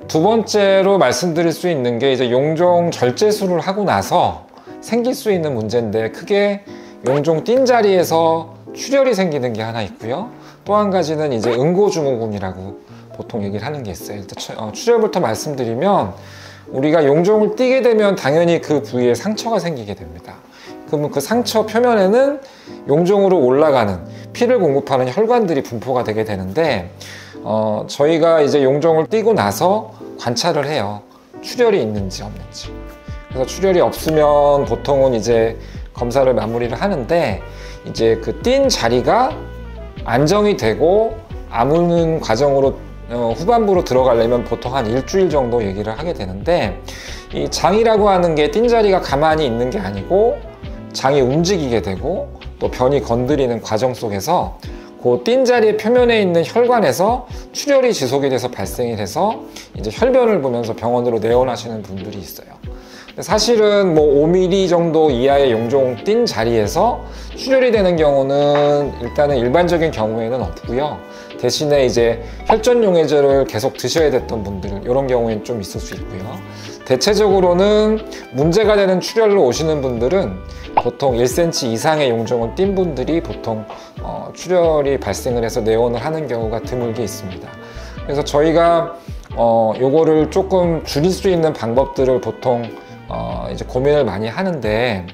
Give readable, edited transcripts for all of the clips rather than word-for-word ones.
두 번째로 말씀드릴 수 있는 게 이제 용종 절제술을 하고 나서 생길 수 있는 문제인데, 크게 용종 띈 자리에서 출혈이 생기는 게 하나 있고요. 또 한 가지는 이제 응고증후군이라고 보통 얘기를 하는 게 있어요. 일단 출혈부터 말씀드리면, 우리가 용종을 띄게 되면 당연히 그 부위에 상처가 생기게 됩니다. 그러면 그 상처 표면에는 용종으로 올라가는 피를 공급하는 혈관들이 분포가 되게 되는데, 저희가 이제 용종을 띄고 나서 관찰을 해요. 출혈이 있는지 없는지. 그래서 출혈이 없으면 보통은 이제 검사를 마무리를 하는데, 이제 그 띈 자리가 안정이 되고 아무는 과정으로 후반부로 들어가려면 보통 한 일주일 정도 얘기를 하게 되는데, 이 장이라고 하는 게 띈 자리가 가만히 있는 게 아니고 장이 움직이게 되고 또 변이 건드리는 과정 속에서 그 띈 자리의 표면에 있는 혈관에서 출혈이 지속이 돼서 발생이 돼서 이제 혈변을 보면서 병원으로 내원하시는 분들이 있어요. 사실은 뭐 5mm 정도 이하의 용종 띈 자리에서 출혈이 되는 경우는 일단은 일반적인 경우에는 없고요. 대신에 이제 혈전용해제를 계속 드셔야 됐던 분들, 이런 경우에는 좀 있을 수 있고요. 대체적으로는 문제가 되는 출혈로 오시는 분들은 보통 1cm 이상의 용종을 띈 분들이 보통 출혈이 발생을 해서 내원을 하는 경우가 드물게 있습니다. 그래서 저희가 요거를 조금 줄일 수 있는 방법들을 보통 이제 고민을 많이 하는데,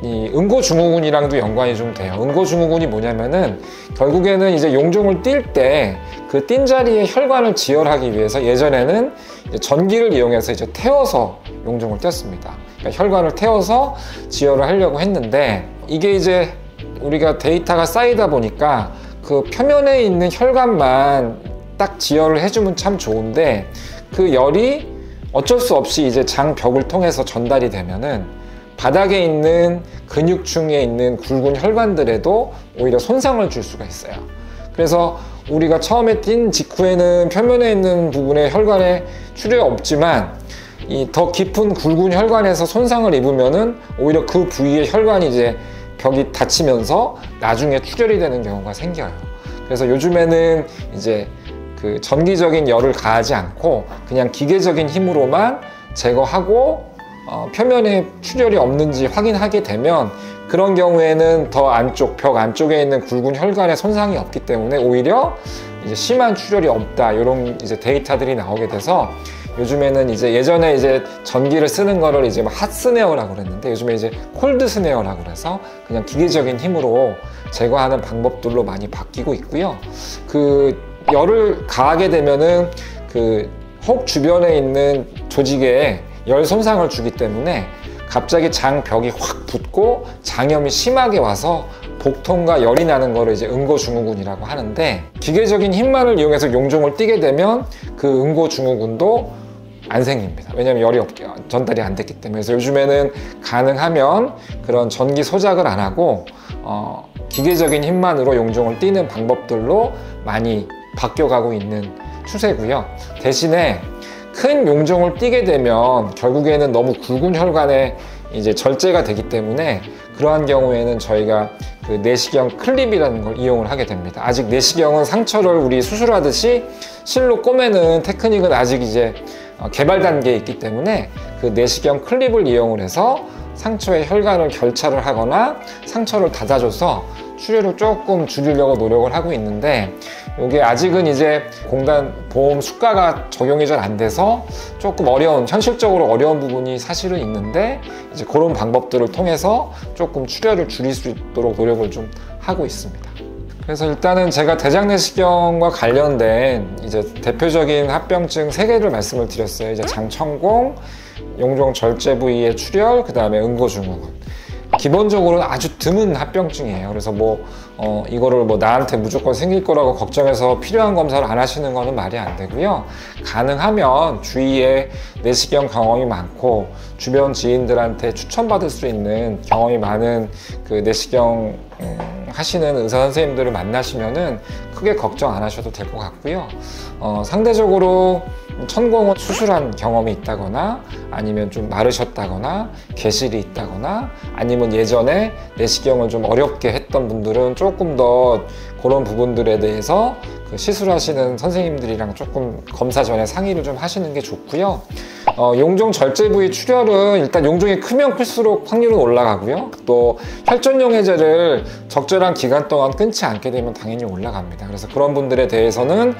이 응고증후군이랑도 연관이 좀 돼요. 응고증후군이 뭐냐면은 결국에는 이제 용종을 띌 때 그 띈 자리에 혈관을 지혈하기 위해서 예전에는 이제 전기를 이용해서 이제 태워서 용종을 뗐습니다. 그러니까 혈관을 태워서 지혈을 하려고 했는데, 이게 이제 우리가 데이터가 쌓이다 보니까 그 표면에 있는 혈관만 딱 지혈을 해주면 참 좋은데, 그 열이 어쩔 수 없이 이제 장벽을 통해서 전달이 되면은 바닥에 있는 근육층에 있는 굵은 혈관들에도 오히려 손상을 줄 수가 있어요. 그래서 우리가 처음에 띈 직후에는 표면에 있는 부분에 혈관에 출혈이 없지만, 이 더 깊은 굵은 혈관에서 손상을 입으면은 오히려 그 부위의 혈관이 이제 벽이 닫히면서 나중에 출혈이 되는 경우가 생겨요. 그래서 요즘에는 이제 그 전기적인 열을 가하지 않고 그냥 기계적인 힘으로만 제거하고 표면에 출혈이 없는지 확인하게 되면, 그런 경우에는 더 안쪽, 벽 안쪽에 있는 굵은 혈관에 손상이 없기 때문에 오히려 이제 심한 출혈이 없다, 이런 이제 데이터들이 나오게 돼서, 요즘에는 이제 예전에 이제 전기를 쓰는 거를 이제 핫스네어라고 그랬는데, 요즘에 이제 콜드스네어라고 그래서 그냥 기계적인 힘으로 제거하는 방법들로 많이 바뀌고 있고요. 그 열을 가하게 되면은 그 혹 주변에 있는 조직에 열 손상을 주기 때문에 갑자기 장벽이 확 붓고 장염이 심하게 와서 복통과 열이 나는 거를 이제 응고증후군이라고 하는데, 기계적인 힘만을 이용해서 용종을 띄게 되면 그 응고증후군도 안 생깁니다. 왜냐하면 열이 전달이 안 됐기 때문에. 그래서 요즘에는 가능하면 그런 전기 소작을 안 하고 기계적인 힘만으로 용종을 띄는 방법들로 많이 바뀌어가고 있는 추세고요. 대신에 큰 용종을 띄게 되면 결국에는 너무 굵은 혈관에 이제 절제가 되기 때문에, 그러한 경우에는 저희가 그 내시경 클립이라는 걸 이용을 하게 됩니다. 아직 내시경은 상처를 우리 수술하듯이 실로 꼬매는 테크닉은 아직 이제 개발 단계에 있기 때문에, 그 내시경 클립을 이용을 해서 상처의 혈관을 결착을 하거나 상처를 닫아줘서 출혈을 조금 줄이려고 노력을 하고 있는데, 이게 아직은 이제 공단 보험 수가가 적용이 잘 안 돼서 조금 현실적으로 어려운 부분이 사실은 있는데, 이제 그런 방법들을 통해서 조금 출혈을 줄일 수 있도록 노력을 좀 하고 있습니다. 그래서 일단은 제가 대장내시경과 관련된 이제 대표적인 합병증 3개를 말씀을 드렸어요. 이제 장천공, 용종 절제 부위의 출혈, 그 다음에 응고증후군. 기본적으로는 아주 드문 합병증이에요. 그래서 이거를 나한테 무조건 생길 거라고 걱정해서 필요한 검사를 안 하시는 거는 말이 안 되고요. 가능하면 주위에 내시경 경험이 많고 주변 지인들한테 추천받을 수 있는 경험이 많은 그 내시경 하시는 의사 선생님들을 만나시면은 크게 걱정 안 하셔도 될 것 같고요. 상대적으로 천공은 수술한 경험이 있다거나 아니면 좀 마르셨다거나 개실이 있다거나 아니면 예전에 내시경을 좀 어렵게 했던 분들은 조금 더 그런 부분들에 대해서 그 시술하시는 선생님들이랑 조금 검사 전에 상의를 좀 하시는 게 좋고요. 용종 절제 부위 출혈은 일단 용종이 크면 클수록 확률은 올라가고요. 또 혈전용 해제를 적절한 기간 동안 끊지 않게 되면 당연히 올라갑니다. 그래서 그런 분들에 대해서는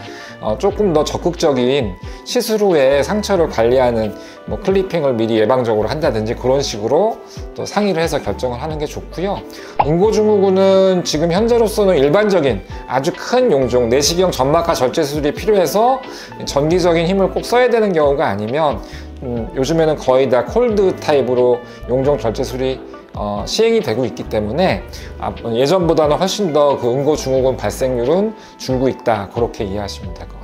조금 더 적극적인 시술 후에 상처를 관리하는 뭐 클리핑을 미리 예방적으로 한다든지 그런 식으로 또 상의를 해서 결정을 하는 게 좋고요. 인고증후군은 지금 현재로서는 일반적인 아주 큰 용종, 내시경 점막하 절제 수술이 필요해서 전기적인 힘을 꼭 써야 되는 경우가 아니면 요즘에는 거의 다 콜드 타입으로 용종 절제 수술이 시행이 되고 있기 때문에 예전보다는 훨씬 더 그 응고증후군 발생률은 줄고 있다, 그렇게 이해하시면 될 것 같습니다.